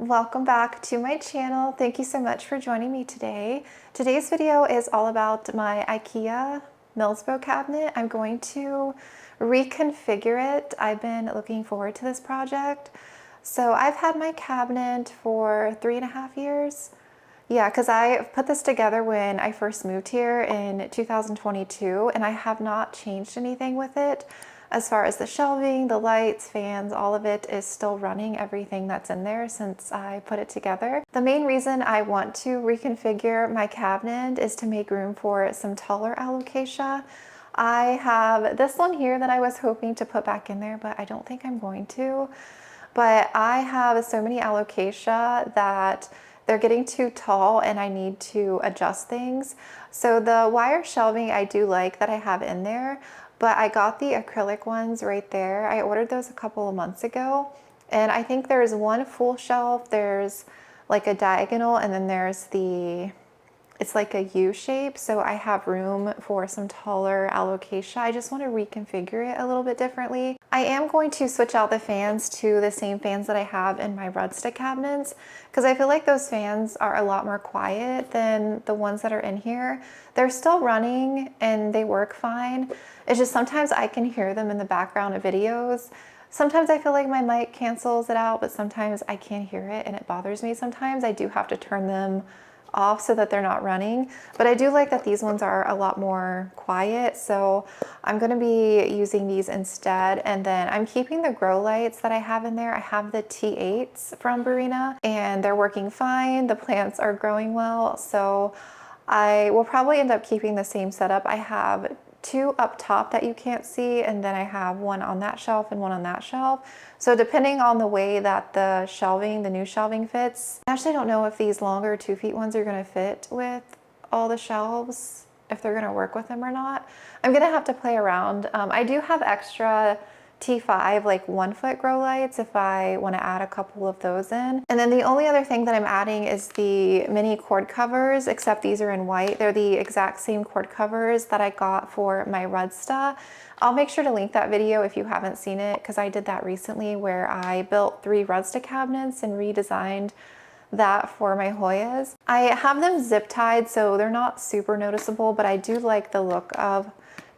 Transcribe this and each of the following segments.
Welcome back to my channel. Thank you so much for joining me today. Today's video is all about my IKEA Milsbo cabinet. I'm going to reconfigure it. I've been looking forward to this project. So I've had my cabinet for 3.5 years. Yeah, because I put this together when I first moved here in 2022, and I have not changed anything with it. As far as the shelving, the lights, fans, all of it is still running, everything that's in there since I put it together. The main reason I want to reconfigure my cabinet is to make room for some taller alocasia. I have this one here that I was hoping to put back in there, but I don't think I'm going to. But I have so many alocasia that they're getting too tall and I need to adjust things. So the wire shelving I do like that I have in there, but I got the acrylic ones right there. I ordered those a couple of months ago, and I think there's one full shelf, there's like a diagonal, and then there's it's like a U shape, so I have room for some taller alocasia. I just want to reconfigure it a little bit differently. I am going to switch out the fans to the same fans that I have in my Rhode cabinets, because I feel like those fans are a lot more quiet than the ones that are in here. They're still running and they work fine. It's just sometimes I can hear them in the background of videos. Sometimes I feel like my mic cancels it out, but sometimes I can't hear it and it bothers me sometimes. I do have to turn them off so that they're not running, but I do like that these ones are a lot more quiet, so I'm going to be using these instead. And then I'm keeping the grow lights that I have in there. I have the T8s from Barina and they're working fine. The plants are growing well, so I will probably end up keeping the same setup. I have two up top that you can't see, and then I have one on that shelf and one on that shelf. So depending on the way that the shelving, the new shelving fits, I actually don't know if these longer 2 feet ones are gonna fit with all the shelves, if they're gonna work with them or not. I'm gonna have to play around. I do have extra T5 like 1 foot grow lights if I want to add a couple of those in. And then the only other thing that I'm adding is the mini cord covers, except these are in white. They're the exact same cord covers that I got for my Rhode. I'll make sure to link that video if you haven't seen it, because I did that recently where I built 3 Rhode cabinets and redesigned that for my Hoyas. I have them zip tied, so they're not super noticeable, but I do like the look of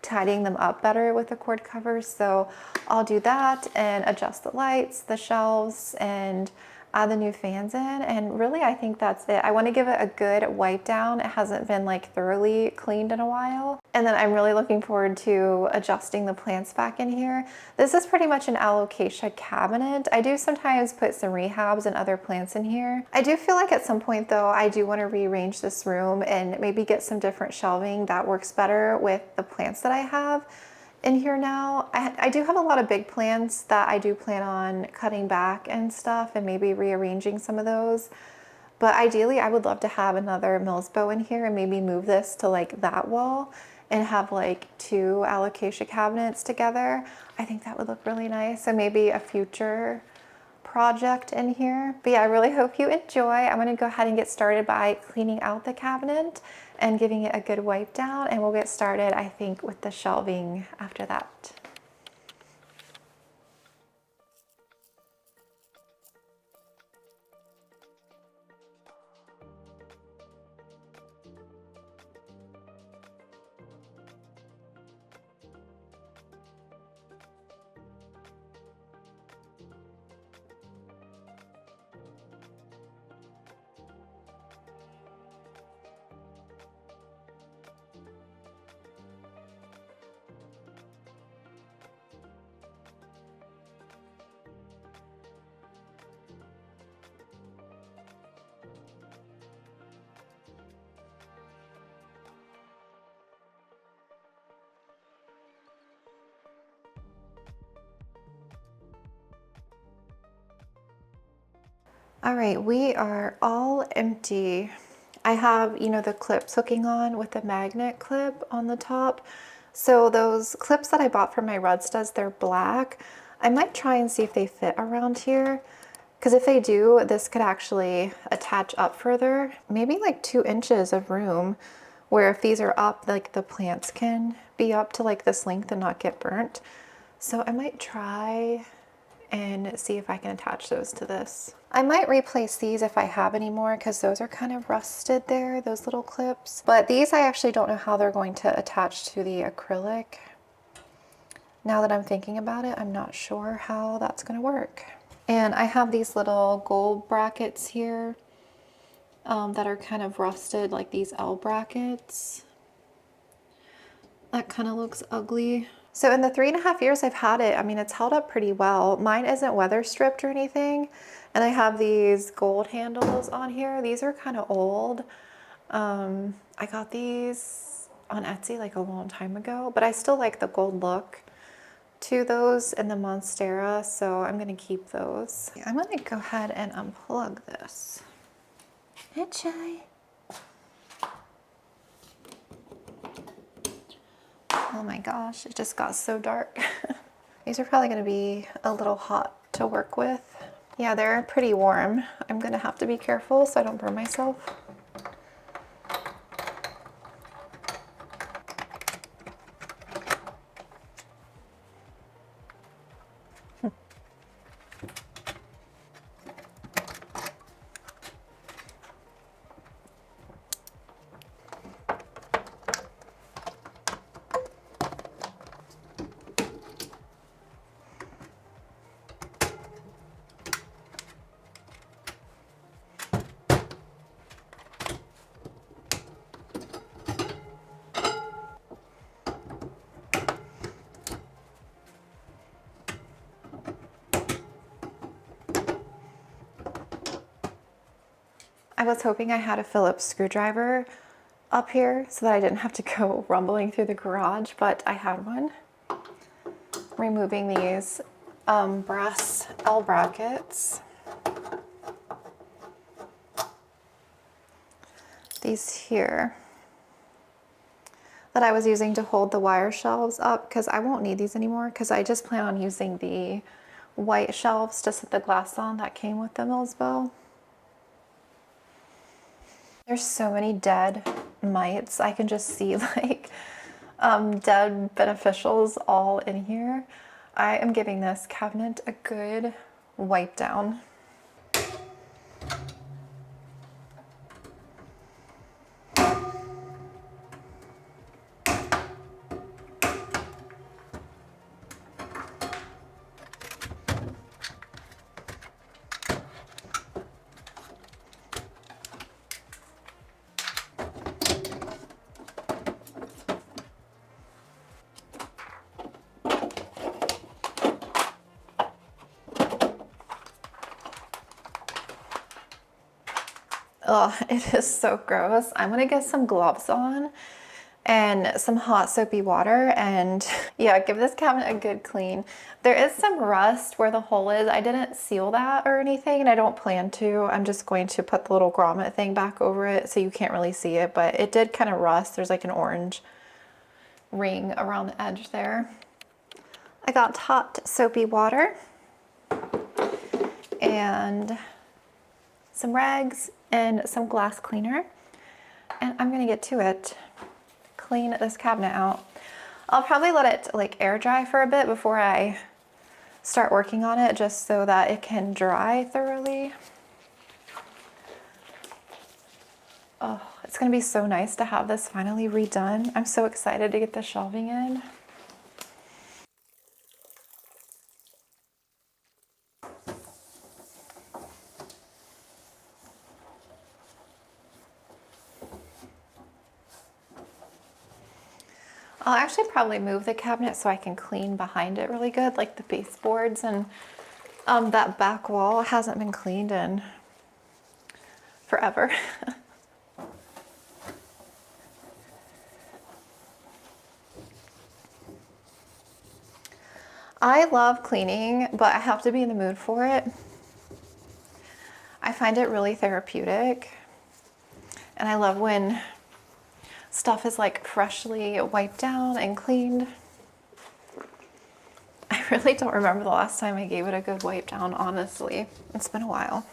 tidying them up better with the cord covers. So I'll do that and adjust the lights, the shelves, and add the new fans in. And really, I think that's it. I want to give it a good wipe down. It hasn't been like thoroughly cleaned in a while. And then I'm really looking forward to adjusting the plants back in here. This is pretty much an alocasia cabinet. I do sometimes put some rehabs and other plants in here. I do feel like at some point though, I do want to rearrange this room and maybe get some different shelving that works better with the plants that I have in here now. I do have a lot of big plants that I do plan on cutting back and stuff and maybe rearranging some of those. But ideally, I would love to have another Milsbo in here and maybe move this to like that wall and have like 2 alocasia cabinets together. I think that would look really nice. So maybe a future project in here. But yeah, I really hope you enjoy. I'm going to go ahead and get started by cleaning out the cabinet and giving it a good wipe down, and we'll get started, I think, with the shelving after that. All right, we are all empty. I have, the clips hooking on with the magnet clip on the top. So those clips that I bought from my Rhode, they're black. I might try and see if they fit around here, because if they do, this could actually attach up further, maybe like 2 inches of room, where if these are up, like the plants can be up to like this length and not get burnt. So I might try and see if I can attach those to this. I might replace these if I have any more because those are kind of rusted there, those little clips. But these I actually don't know how they're going to attach to the acrylic. Now that I'm thinking about it, I'm not sure how that's going to work. And I have these little gold brackets here that are kind of rusted, like these L brackets. That kind of looks ugly. So in the 3.5 years I've had it, I mean, it's held up pretty well. Mine isn't weather stripped or anything. And I have these gold handles on here. These are kind of old. I got these on Etsy like a long time ago, but I still like the gold look to those in the Monstera, so I'm gonna keep those. I'm gonna go ahead and unplug this. Itchy. Oh my gosh, it just got so dark. These are probably gonna be a little hot to work with. Yeah, they're pretty warm. I'm gonna have to be careful so I don't burn myself. I was hoping I had a Phillips screwdriver up here so that I didn't have to go rumbling through the garage, but I had one. Removing these brass L brackets. These here that I was using to hold the wire shelves up, because I won't need these anymore because I just plan on using the white shelves to set the glass on that came with the Milsbo. There's so many dead mites. I can just see like dead beneficials all in here. I am giving this cabinet a good wipe down. Oh, it is so gross. I'm gonna get some gloves on and some hot soapy water and yeah, give this cabinet a good clean. There is some rust where the hole is. I didn't seal that or anything and I don't plan to. I'm just going to put the little grommet thing back over it so you can't really see it, but it did kind of rust. There's like an orange ring around the edge there. I got hot soapy water and some rags and some glass cleaner, and I'm gonna get to it. Clean this cabinet out. I'll probably let it like air dry for a bit before I start working on it, just so that it can dry thoroughly. Oh, it's gonna be so nice to have this finally redone. I'm so excited to get the shelving in. I'll actually probably move the cabinet so I can clean behind it really good, like the baseboards, and that back wall hasn't been cleaned in forever. I love cleaning, but I have to be in the mood for it. I find it really therapeutic, and I love when stuff is like freshly wiped down and cleaned. I really don't remember the last time I gave it a good wipe down, honestly. It's been a while.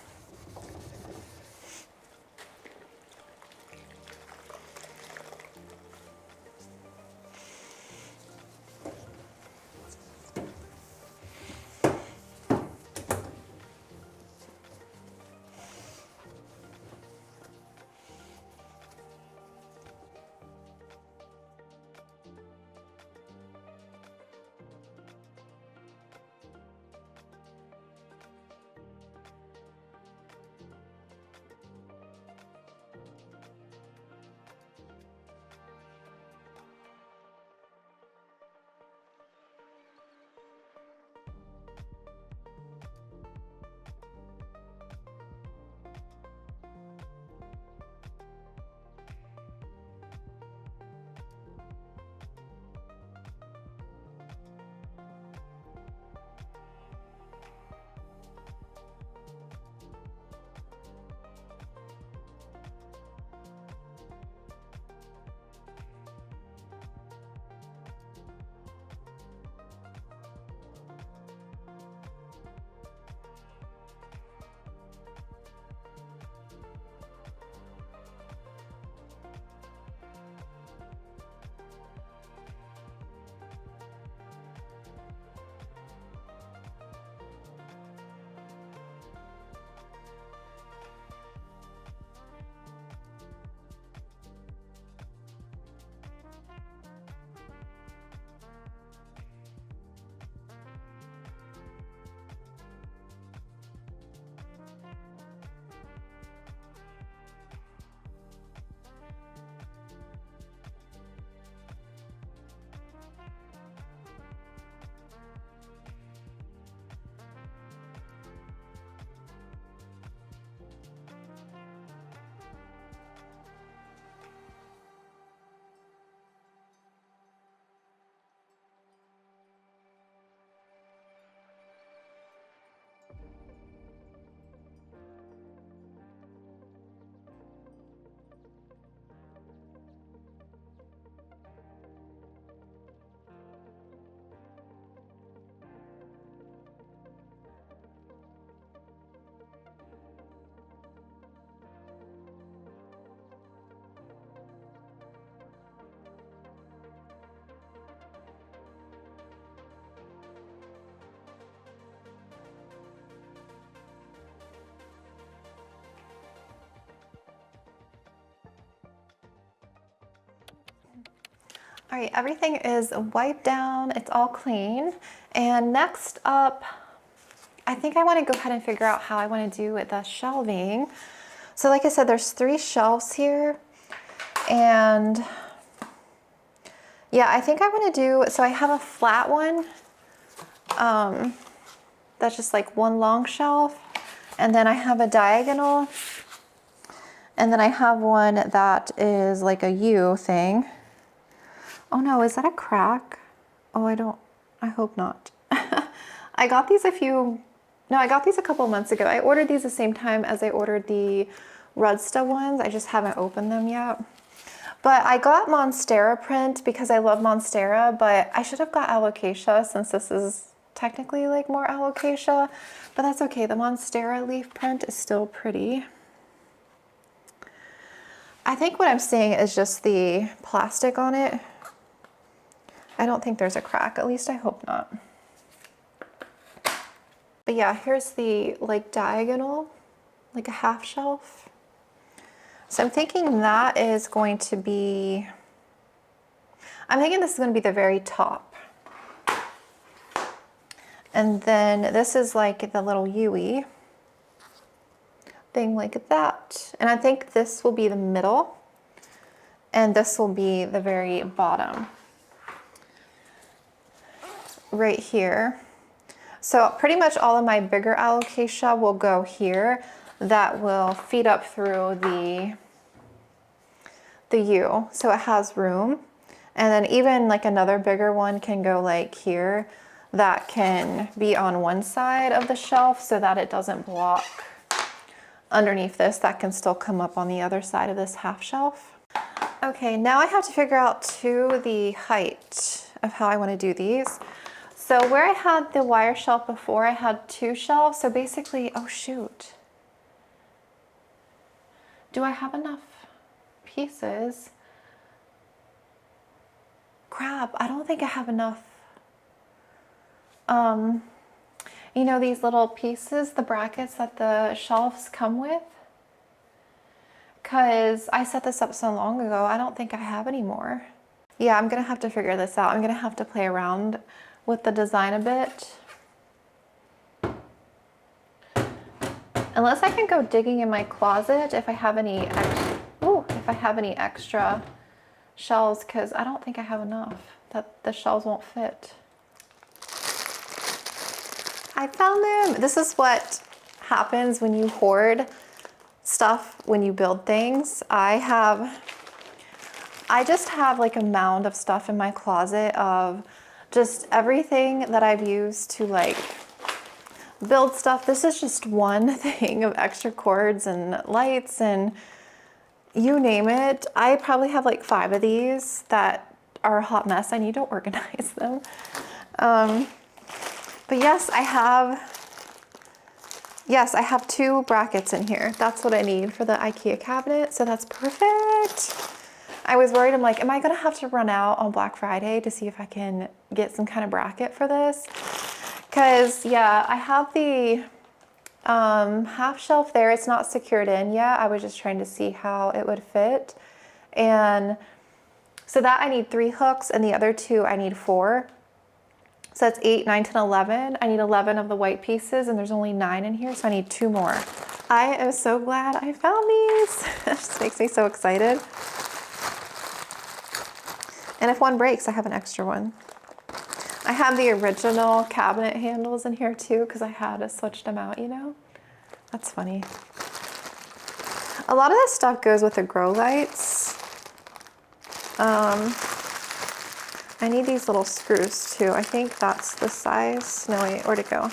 All right, everything is wiped down, it's all clean. And next up, I think I want to go ahead and figure out how I want to do the shelving. So like I said, there's 3 shelves here. And yeah, I think I want to do, so I have a flat one that's just like one long shelf. And then I have a diagonal. And then I have one that is like a U thing. Oh no, is that a crack? Oh, I hope not. I got these I got these a couple months ago. I ordered these the same time as I ordered the Rhode ones. I just haven't opened them yet. But I got Monstera print because I love Monstera, but I should have got alocasia since this is technically like more alocasia, but that's okay. The Monstera leaf print is still pretty. I think what I'm seeing is just the plastic on it. I don't think there's a crack, at least I hope not. But yeah, here's the like diagonal, like a half shelf. So I'm thinking that is going to be, I'm thinking this is going to be the very top. And then this is like the little U-y thing like that. And I think this will be the middle and this will be the very bottom. Right here. So pretty much all of my bigger alocasia will go here. That will feed up through the U, so it has room. And then even like another bigger one can go like here. That can be on one side of the shelf so that it doesn't block underneath this. That can still come up on the other side of this half shelf. Okay, now I have to figure out too the height of how I want to do these. So where I had the wire shelf before, I had 2 shelves. So basically, oh shoot. Do I have enough pieces? Crap, I don't think I have enough. You know, these little pieces, the brackets that the shelves come with? Because I set this up so long ago, I don't think I have any more. Yeah, I'm gonna have to figure this out. I'm gonna have to play around with the design a bit. Unless I can go digging in my closet if I have any extra shelves, because I don't think I have enough. That the shelves won't fit. I found them. This is what happens when you hoard stuff when you build things. I just have like a mound of stuff in my closet of just everything that I've used to like build stuff. This is just one thing of extra cords and lights and you name it. I probably have like 5 of these that are a hot mess. I need to organize them. But yes, I have 2 brackets in here. That's what I need for the IKEA cabinet. So that's perfect. I was worried, I'm like, am I gonna have to run out on Black Friday to see if I can get some kind of bracket for this? Because yeah, I have the half shelf there. It's not secured in yet. I was just trying to see how it would fit. And so that I need 3 hooks and the other 2 I need 4. So that's 8, 9, 10, 11. I need 11 of the white pieces and there's only 9 in here, so I need 2 more. I am so glad I found these. It just makes me so excited. And if one breaks, I have an extra one. I have the original cabinet handles in here too because I had to switch them out, you know? That's funny. A lot of this stuff goes with the grow lights. I need these little screws too. I think that's the size. No, wait, where'd it go?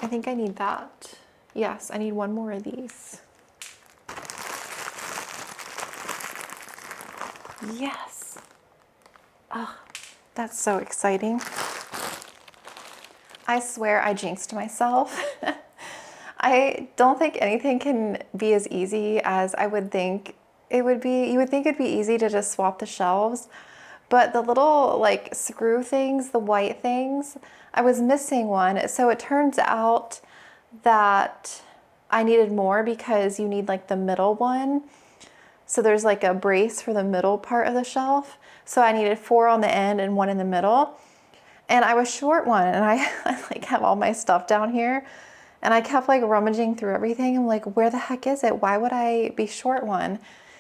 I think I need that. Yes, I need 1 more of these. Yes. Oh, that's so exciting. I swear I jinxed myself. I don't think anything can be as easy as I would think it would be. You would think it'd be easy to just swap the shelves, but the little like screw things, the white things, I was missing one. So it turns out that I needed more because you need like the middle one So there's like a brace for the middle part of the shelf. So I needed 4 on the end and 1 in the middle. And I was short one, and I like have all my stuff down here. And I kept like rummaging through everything. I'm like, where the heck is it? Why would I be short one?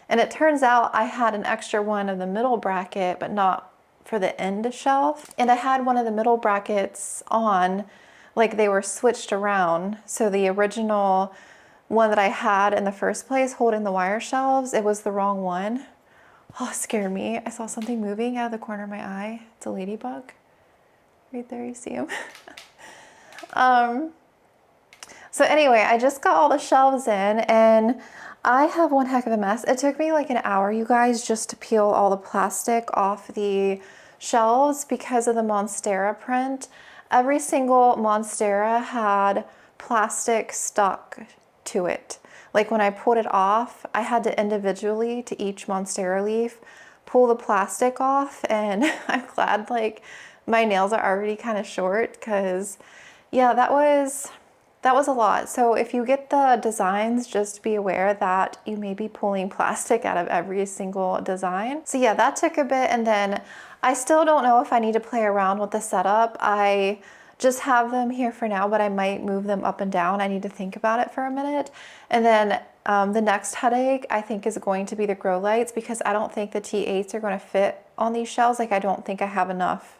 And it turns out I had an extra one of the middle bracket, but not for the end shelf. And I had one of the middle brackets on, like they were switched around. So the original one that I had in the first place holding the wire shelves, it was the wrong one. Oh, it scared me. I saw something moving out of the corner of my eye. It's a ladybug. Right there, you see him. So anyway, I just got all the shelves in, and I have one heck of a mess. It took me like an hour, you guys, just to peel all the plastic off the shelves because of the Monstera print. Every single Monstera had plastic stuck to it. Like when I pulled it off, I had to individually, to each Monstera leaf, pull the plastic off, and I'm glad like my nails are already kind of short, because yeah, that was a lot. So if you get the designs, just be aware that you may be pulling plastic out of every single design. So yeah, that took a bit, and then I still don't know if I need to play around with the setup. I just have them here for now, but I might move them up and down. I need to think about it for a minute. And then the next headache I think is going to be the grow lights, because I don't think the T8s are going to fit on these shelves. Like I don't think I have enough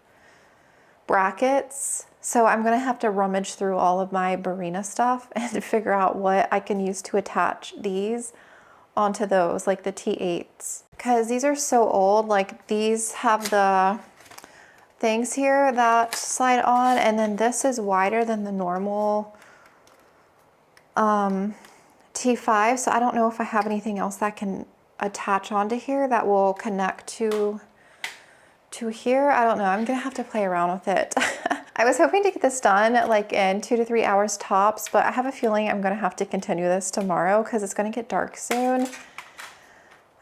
brackets. So I'm gonna have to rummage through all of my Barina stuff and figure out what I can use to attach these onto those, like the T8s. Because these are so old, like these have the things here that slide on, and then this is wider than the normal T5. So I don't know if I have anything else that can attach onto here that will connect to here. I don't know, I'm gonna have to play around with it. I was hoping to get this done like in 2 to 3 hours tops, but I have a feeling I'm gonna have to continue this tomorrow because it's gonna get dark soon.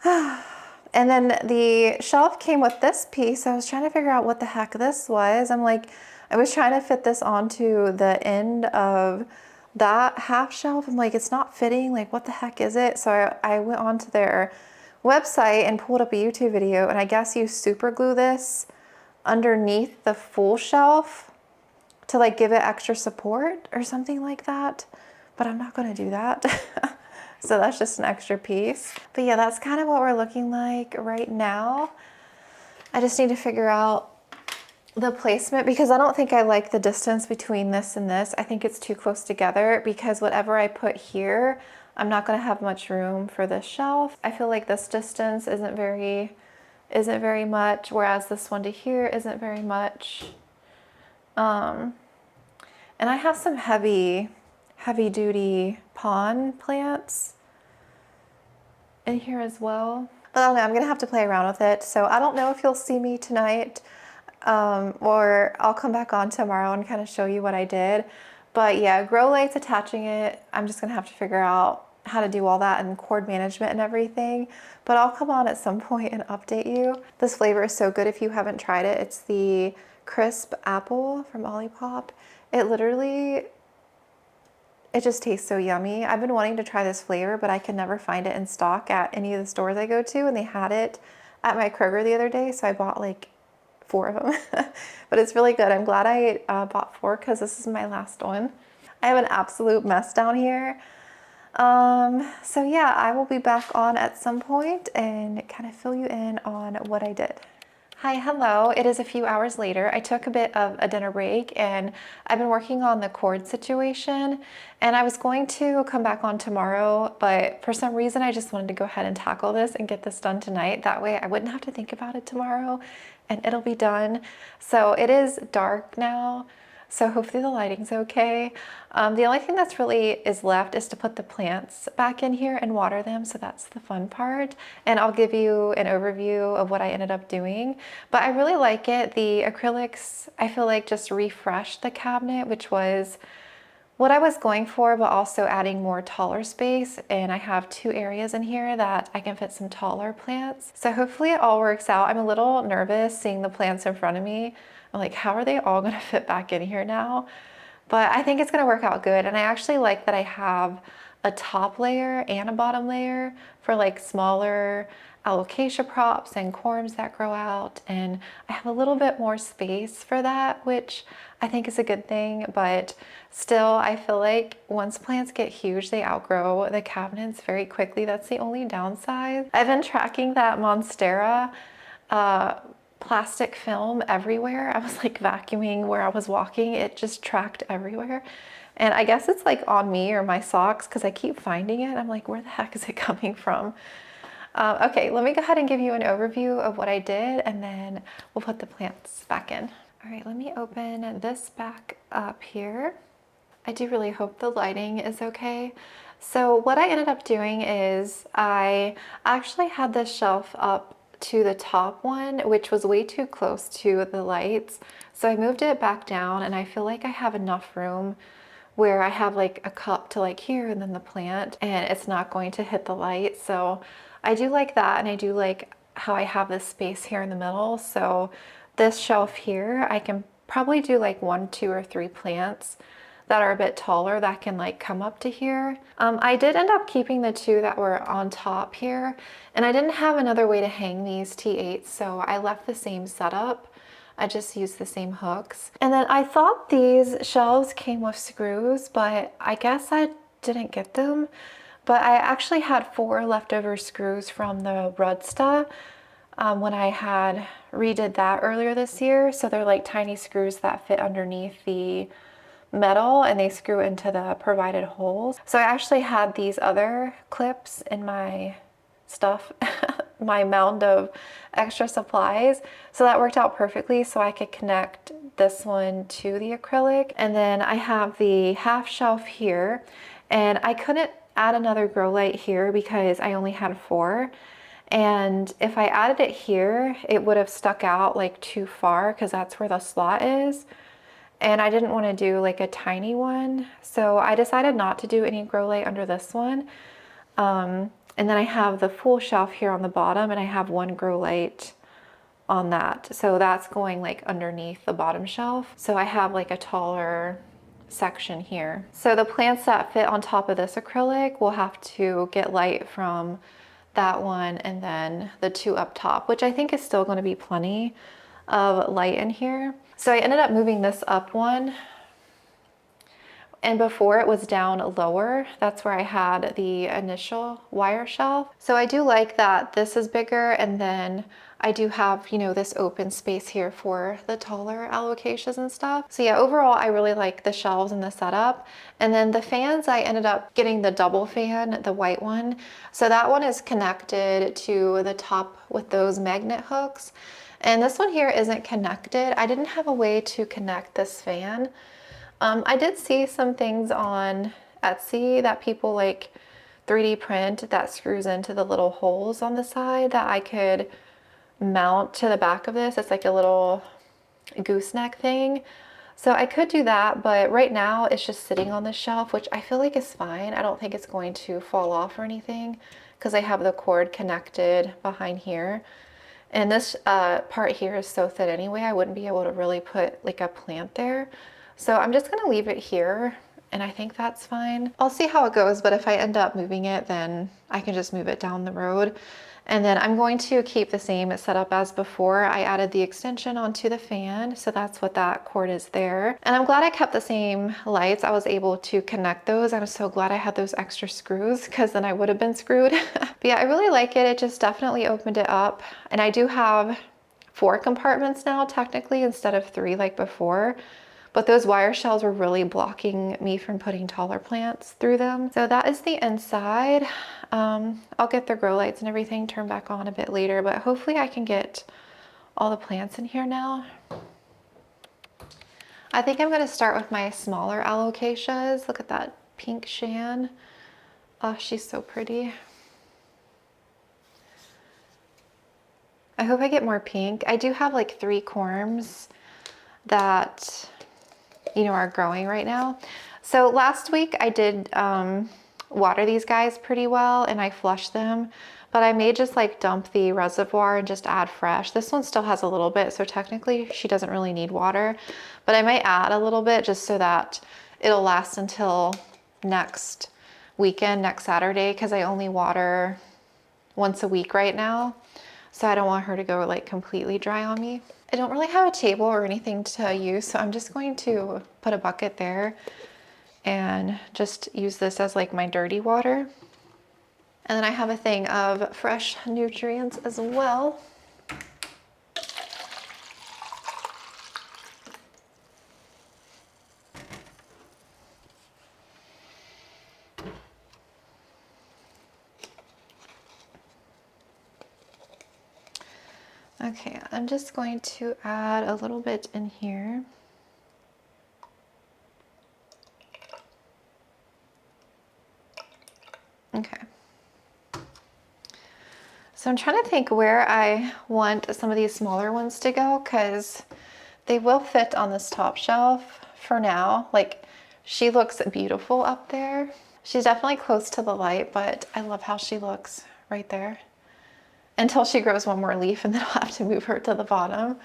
And then the shelf came with this piece. I was trying to figure out what the heck this was. I was trying to fit this onto the end of that half shelf. I'm like, it's not fitting, like what the heck is it? So I went onto their website and pulled up a YouTube video, and I guess you super glue this underneath the full shelf to like give it extra support or something like that, but I'm not gonna do that. So that's just an extra piece. But yeah, that's kind of what we're looking like right now. I just need to figure out the placement, because I don't think I like the distance between this and this. I think it's too close together, because whatever I put here, I'm not gonna have much room for this shelf. I feel like this distance isn't very much, whereas this one to here isn't very much. And I have some heavy duty pond plants in here as well. But I don't know, I'm gonna have to play around with it. So I don't know if you'll see me tonight, or I'll come back on tomorrow and kind of show you what I did. But yeah, grow lights, attaching it, I'm just gonna have to figure out how to do all that and cord management and everything. But I'll come on at some point and update you. This flavor is so good if you haven't tried it. It's the crisp apple from Olipop. It just tastes so yummy. I've been wanting to try this flavor, but I could never find it in stock at any of the stores I go to, and they had it at my Kroger the other day, so I bought like 4 of them. But it's really good. I'm glad I bought 4 because this is my last one. I have an absolute mess down here. So yeah, I will be back on at some point and kind of fill you in on what I did. Hi, hello. It is a few hours later. I took a bit of a dinner break, and I've been working on the cord situation, and I was going to come back on tomorrow, but for some reason I just wanted to go ahead and tackle this and get this done tonight. That way I wouldn't have to think about it tomorrow and it'll be done. So it is dark now, so hopefully the lighting's okay. The only thing that's really is left is to put the plants back in here and water them, so that's the fun part. And I'll give you an overview of what I ended up doing. But I really like it. The acrylics, I feel like, just refreshed the cabinet, which was what I was going for, but also adding more taller space. And I have 2 areas in here that I can fit some taller plants. So hopefully it all works out. I'm a little nervous seeing the plants in front of me. I'm like, how are they all gonna fit back in here now? But I think it's gonna work out good. And I actually like that I have a top layer and a bottom layer for like smaller alocasia props and corms that grow out, and I have a little bit more space for that, which I think is a good thing, but still I feel like once plants get huge, they outgrow the cabinets very quickly. That's the only downside. I've been tracking that Monstera plastic film everywhere. I was like vacuuming where I was walking, it just tracked everywhere. And I guess it's like on me or my socks because I keep finding it. I'm like, where the heck is it coming from? Okay, let me go ahead and give you an overview of what I did, and then we'll put the plants back in. All right, let me open this back up here. I do really hope the lighting is okay. So what I ended up doing is I actually had this shelf up to the top one, which was way too close to the lights. So I moved it back down, and I feel like I have enough room where I have like a cup to like here and then the plant, and it's not going to hit the light. So I do like that, and I do like how I have this space here in the middle. So this shelf here, I can probably do like 1, 2, or 3 plants that are a bit taller that can like come up to here. I did end up keeping the 2 that were on top here, and I didn't have another way to hang these T8s, so I left the same setup. I just used the same hooks. And then I thought these shelves came with screws, but I guess I didn't get them. But I actually had 4 leftover screws from the Rhode when I had redid that earlier this year. So they're like tiny screws that fit underneath the metal, and they screw into the provided holes. So I actually had these other clips in my stuff, my mound of extra supplies. So that worked out perfectly, so I could connect this one to the acrylic. And then I have the half shelf here, and I couldn't add another grow light here because I only had 4. And if I added it here, it would have stuck out like too far because that's where the slot is. And I didn't want to do like a tiny one. So I decided not to do any grow light under this one. And then I have the full shelf here on the bottom, and I have 1 grow light on that. So that's going like underneath the bottom shelf. So I have like a taller section here. So the plants that fit on top of this acrylic will have to get light from that one and then the 2 up top, which I think is still going to be plenty of light in here. So I ended up moving this up one, and before it was down lower. That's where I had the initial wire shelf. So I do like that this is bigger, and then I do have, you know, this open space here for the taller alocasias and stuff. So yeah, overall, I really like the shelves and the setup. And then the fans, I ended up getting the double fan, the white one. So that one is connected to the top with those magnet hooks. And this one here isn't connected. I didn't have a way to connect this fan. I did see some things on Etsy that people like 3D print that screws into the little holes on the side that I could mount to the back of this. It's like a little gooseneck thing. So I could do that, but right now it's just sitting on the shelf, which I feel like is fine. I don't think it's going to fall off or anything because I have the cord connected behind here. And this part here is so thin anyway, I wouldn't be able to really put like a plant there. So I'm just gonna leave it here, and I think that's fine. I'll see how it goes, but if I end up moving it, then I can just move it down the road. And then I'm going to keep the same setup as before. I added the extension onto the fan, so that's what that cord is there. And I'm glad I kept the same lights. I was able to connect those. I'm so glad I had those extra screws because then I would have been screwed. But yeah, I really like it. It just definitely opened it up. And I do have 4 compartments now, technically, instead of 3 like before. But those wire shells were really blocking me from putting taller plants through them. So that is the inside. I'll get the grow lights and everything turned back on a bit later, but hopefully I can get all the plants in here now. I think I'm gonna start with my smaller alocasias. Look at that pink Shan. Oh, she's so pretty. I hope I get more pink. I do have like 3 corms that, you know, are growing right now. So last week I did water these guys pretty well, and I flushed them, but I may just like dump the reservoir and just add fresh. This one still has a little bit, so technically she doesn't really need water, but I might add a little bit just so that it'll last until next weekend next Saturday because I only water once a week right now. So I don't want her to go like completely dry on me. I don't really have a table or anything to use, so I'm just going to put a bucket there and just use this as like my dirty water. And then I have a thing of fresh nutrients as well. Okay, I'm just going to add a little bit in here. Okay. So I'm trying to think where I want some of these smaller ones to go because they will fit on this top shelf for now. Like, she looks beautiful up there. She's definitely close to the light, but I love how she looks right there. Until she grows one more leaf and then I'll have to move her to the bottom.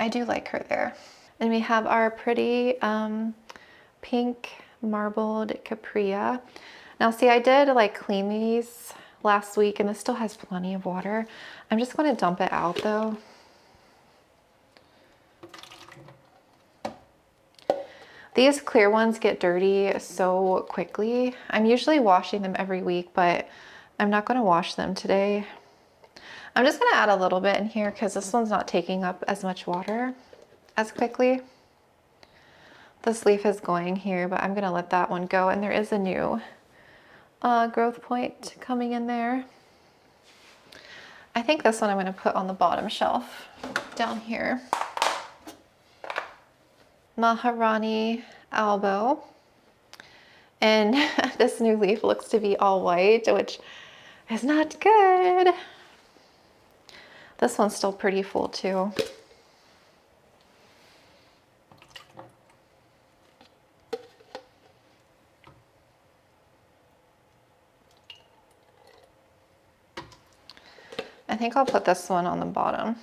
I do like her there. And we have our pretty pink marbled capria. Now see, I did like clean these last week and this still has plenty of water. I'm just going to dump it out though. These clear ones get dirty so quickly. I'm usually washing them every week, but I'm not going to wash them today. I'm just going to add a little bit in here because this one's not taking up as much water as quickly. This leaf is going here, but I'm going to let that one go. And there is a new growth point coming in there. I think this one I'm going to put on the bottom shelf down here. Maharani elbow. And this new leaf looks to be all white, which is not good. This one's still pretty full too. I think I'll put this one on the bottom.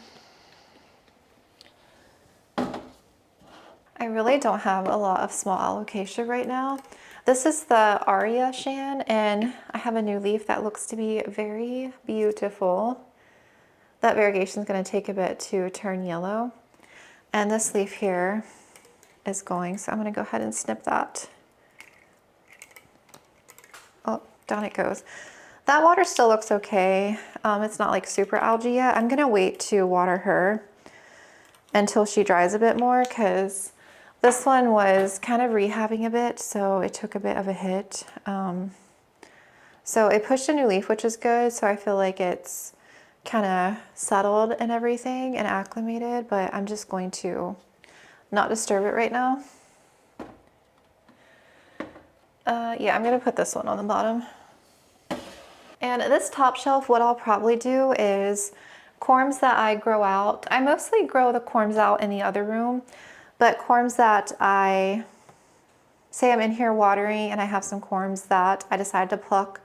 I really don't have a lot of small alocasia right now. This is the Aria Shan, and I have a new leaf that looks to be very beautiful. That variegation is going to take a bit to turn yellow. And this leaf here is going, so I'm going to go ahead and snip that. Oh, down it goes. That water still looks okay. It's not like super algae yet. I'm going to wait to water her until she dries a bit more because this one was kind of rehabbing a bit, so it took a bit of a hit. So it pushed a new leaf, which is good. So I feel like it's kind of settled and everything and acclimated, but I'm just going to not disturb it right now. Yeah, I'm going to put this one on the bottom. And this top shelf, what I'll probably do is corms that I grow out. I mostly grow the corms out in the other room, but corms that I say I'm in here watering and I have some corms that I decide to pluck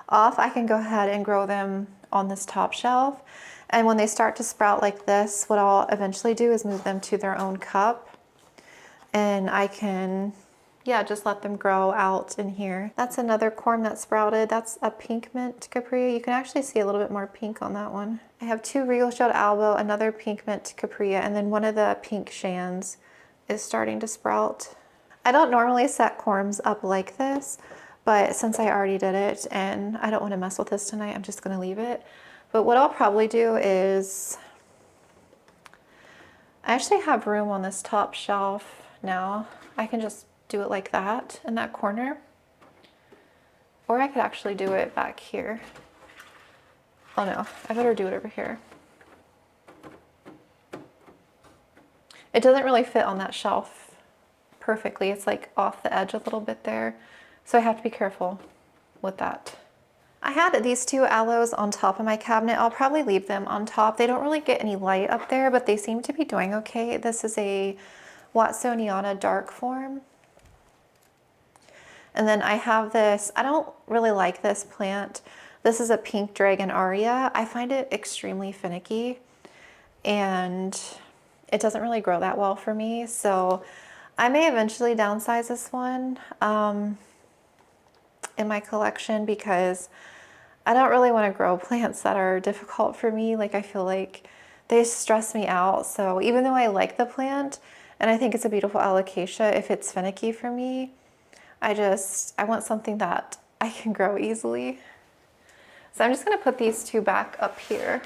off, I can go ahead and grow them on this top shelf. And when they start to sprout like this, what I'll eventually do is move them to their own cup. And I can, yeah, just let them grow out in here. That's another corm that sprouted. That's a pink mint capria. You can actually see a little bit more pink on that one. I have two regal shelled albo, another pink mint capria, and then one of the pink shans is starting to sprout. I don't normally set corms up like this, but since I already did it and I don't want to mess with this tonight, I'm just going to leave it. But what I'll probably do is, I actually have room on this top shelf now. I can just do it like that in that corner, or I could actually do it back here. Oh no, I better do it over here. It doesn't really fit on that shelf perfectly. It's like off the edge a little bit there. So I have to be careful with that. I had these two aloes on top of my cabinet. I'll probably leave them on top. They don't really get any light up there, but they seem to be doing okay. This is a Watsoniana dark form. And then I have this, I don't really like this plant. This is a pink dragon aria. I find it extremely finicky and it doesn't really grow that well for me. So I may eventually downsize this one. in my collection because I don't really want to grow plants that are difficult for me. Like I feel like they stress me out. So even though I like the plant and I think it's a beautiful alocasia, if it's finicky for me, I want something that I can grow easily. So I'm just going to put these two back up here.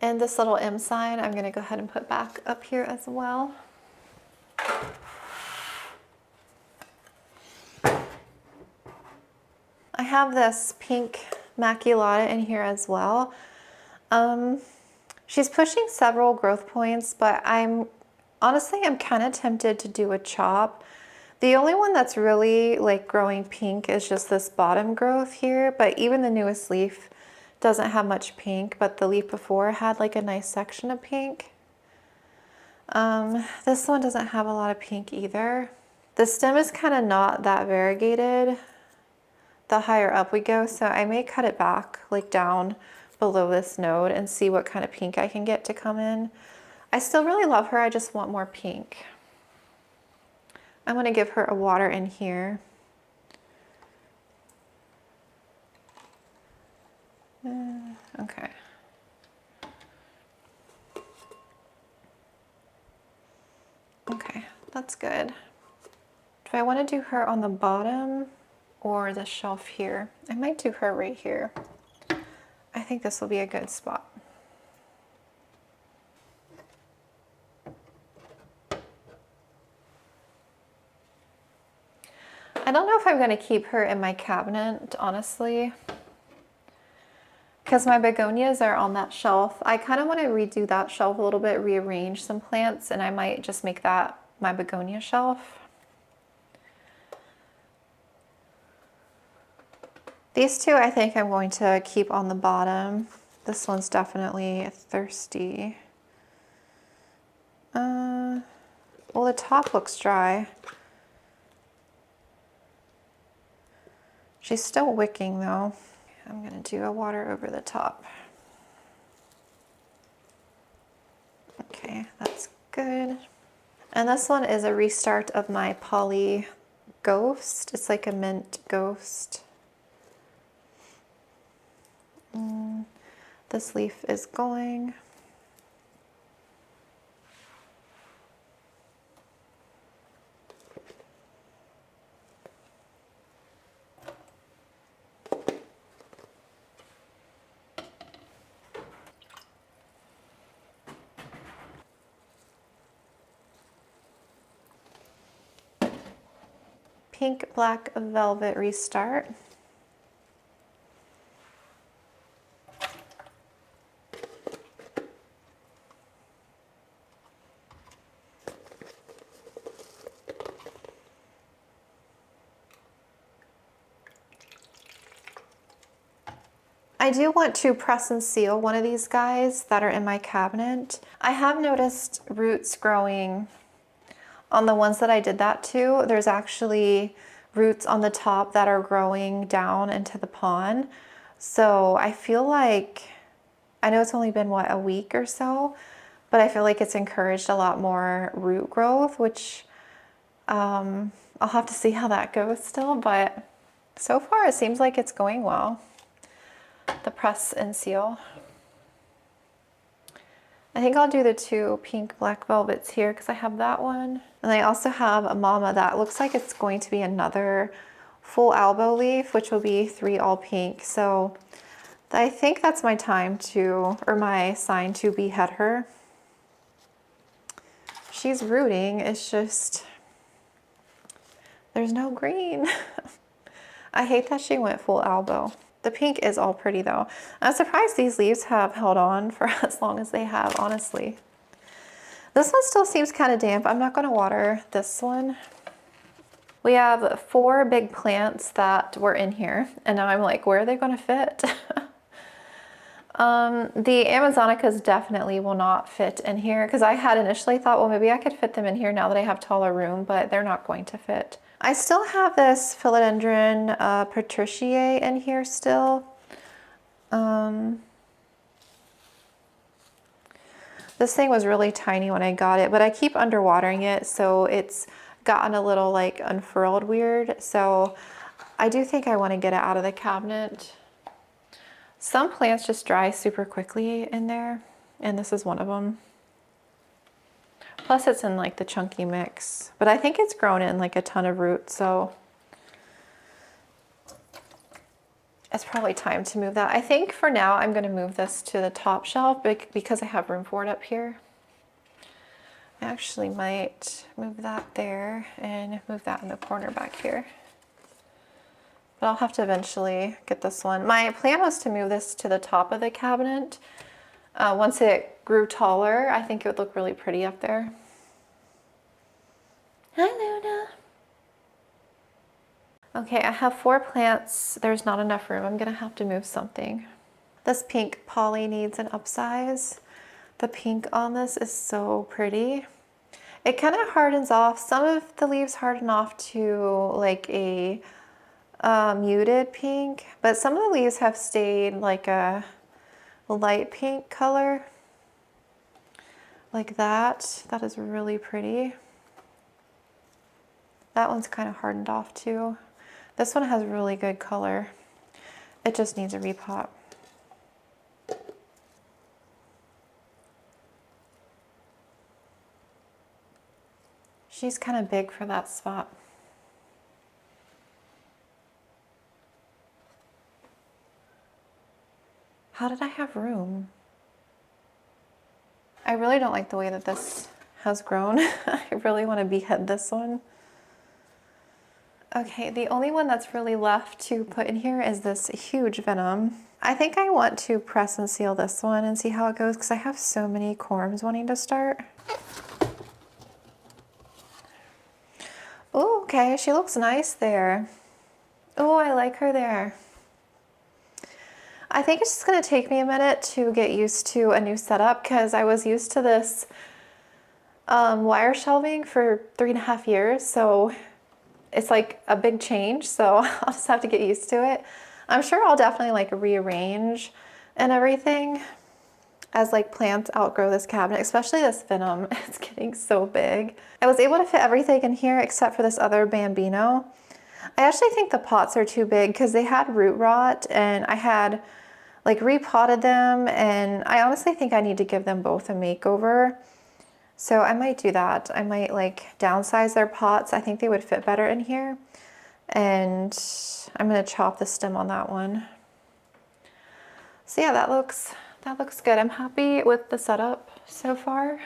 And this little M sign, I'm going to go ahead and put back up here as well. I have this pink maculata in here as well. She's pushing several growth points, but honestly, I'm kind of tempted to do a chop. The only one that's really like growing pink is just this bottom growth here, but even the newest leaf doesn't have much pink, but the leaf before had like a nice section of pink. This one doesn't have a lot of pink either. The stem is kind of not that variegated the higher up we go, so I may cut it back like down below this node and see what kind of pink I can get to come in. I still really love her, I just want more pink. I'm going to give her a water in here. Okay. Okay, that's good. Do I want to do her on the bottom or the shelf here? I might do her right here. I think this will be a good spot. I don't know if I'm going to keep her in my cabinet, honestly, because my begonias are on that shelf. I kind of want to redo that shelf a little bit, rearrange some plants, and I might just make that my begonia shelf. These two I think I'm going to keep on the bottom. This one's definitely thirsty. Well, the top looks dry. She's still wicking though. I'm gonna do a water over the top. Okay, that's good. And this one is a restart of my Poly Ghost. It's like a mint ghost. This leaf is going. Pink Black Velvet Restart. I do want to press and seal one of these guys that are in my cabinet. I have noticed roots growing on the ones that I did that to. There's actually roots on the top that are growing down into the pond. So I feel like, I know it's only been what, a week or so, but I feel like it's encouraged a lot more root growth, which I'll have to see how that goes still, but so far it seems like it's going well. The press and seal. I think I'll do the two pink black velvets here because I have that one. And I also have a mama that looks like it's going to be another full elbow leaf, which will be 3 all pink. So I think that's my time to, or my sign to behead her. She's rooting, it's just, there's no green. I hate that she went full elbow. The pink is all pretty though. I'm surprised these leaves have held on for as long as they have, honestly. This one still seems kind of damp. I'm not going to water this one. We have 4 big plants that were in here, and now I'm like, where are they going to fit? The Amazonicas definitely will not fit in here because I had initially thought, well, maybe I could fit them in here now that I have taller room, but they're not going to fit. I still have this philodendron patriciae in here still. This thing was really tiny when I got it, but I keep underwatering it, so it's gotten a little like unfurled weird. So I do think I want to get it out of the cabinet. Some plants just dry super quickly in there, and this is one of them. Plus it's in like the chunky mix, but I think it's grown in like a ton of roots, so it's probably time to move that. I think for now I'm going to move this to the top shelf because I have room for it up here. I actually might move that there and move that in the corner back here. But I'll have to eventually get this one. My plan was to move this to the top of the cabinet. Once it grew taller, I think it would look really pretty up there. Hi, Luna. Okay, I have 4 plants. There's not enough room. I'm gonna have to move something. This pink poly needs an upsize. The pink on this is so pretty. It kind of hardens off. Some of the leaves harden off to like a muted pink, but some of the leaves have stayed like a light pink color. Like that. That is really pretty. That one's kind of hardened off too. This one has really good color. It just needs a repot. She's kind of big for that spot. How did I have room? I really don't like the way that this has grown. I really want to behead this one. Okay, the only one that's really left to put in here is this huge venom. I think I want to press and seal this one and see how it goes because I have so many corms wanting to start. Oh, okay, she looks nice there. Oh, I like her there. I think it's just gonna take me a minute to get used to a new setup because I was used to this wire shelving for 3.5 years, so it's like a big change, so I'll just have to get used to it. I'm sure I'll definitely like rearrange and everything as like plants outgrow this cabinet, especially this venom. It's getting so big. I was able to fit everything in here except for this other bambino. I actually think the pots are too big because they had root rot and I had like repotted them, and I honestly think I need to give them both a makeover. So I might do that. I might like downsize their pots. I think they would fit better in here. And I'm gonna chop the stem on that one. So yeah, that looks good. I'm happy with the setup so far.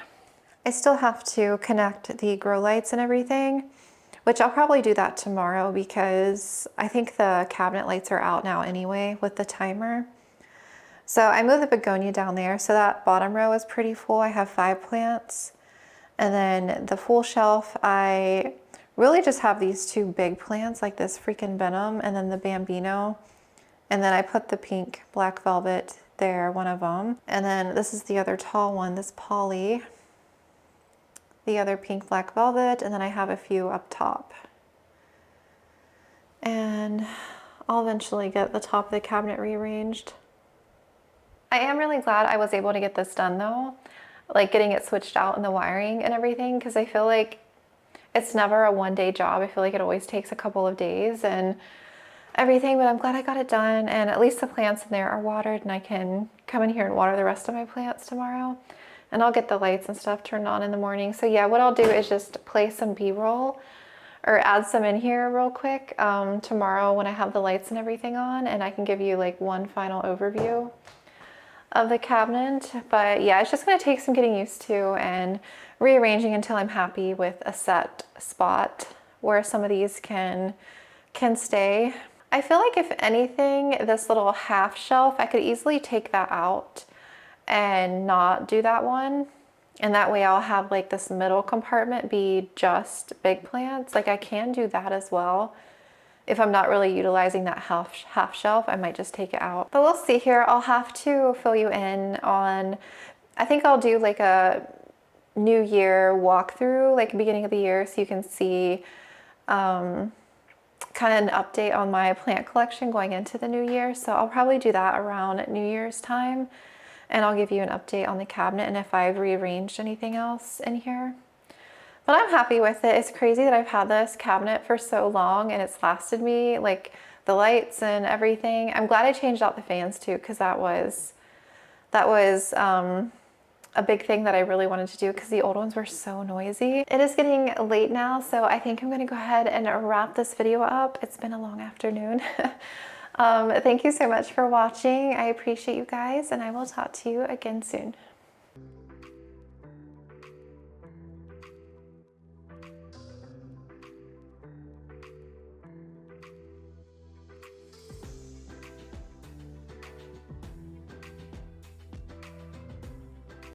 I still have to connect the grow lights and everything, which I'll probably do that tomorrow because I think the cabinet lights are out now anyway with the timer. So I moved the begonia down there. So that bottom row is pretty full. I have 5 plants. And then the full shelf, I really just have these 2 big plants like this freaking venom and then the bambino. And then I put the pink black velvet there, one of them. And then this is the other tall one, this poly. The other pink black velvet, and then I have a few up top. And I'll eventually get the top of the cabinet rearranged. I am really glad I was able to get this done though, like getting it switched out in the wiring and everything, because I feel like it's never a one-day job. I feel like it always takes a couple of days and everything, but I'm glad I got it done, and at least the plants in there are watered and I can come in here and water the rest of my plants tomorrow. And I'll get the lights and stuff turned on in the morning. So yeah, what I'll do is just play some B-roll or add some in here real quick tomorrow when I have the lights and everything on, and I can give you like one final overview of the cabinet. But yeah, it's just gonna take some getting used to and rearranging until I'm happy with a set spot where some of these can stay. I feel like if anything, this little half shelf, I could easily take that out and not do that one. And that way I'll have like this middle compartment be just big plants. Like I can do that as well. If I'm not really utilizing that half shelf, I might just take it out. But we'll see here. I'll have to fill you in on, I think I'll do like a New Year walkthrough, like beginning of the year, so you can see kind of an update on my plant collection going into the new year. So I'll probably do that around New Year's time and I'll give you an update on the cabinet and if I've rearranged anything else in here. But I'm happy with it. It's crazy that I've had this cabinet for so long and it's lasted me, like the lights and everything. I'm glad I changed out the fans too, because that was a big thing that I really wanted to do because the old ones were so noisy. It is getting late now, so I think I'm gonna go ahead and wrap this video up. It's been a long afternoon. Thank you so much for watching. I appreciate you guys, and I will talk to you again soon.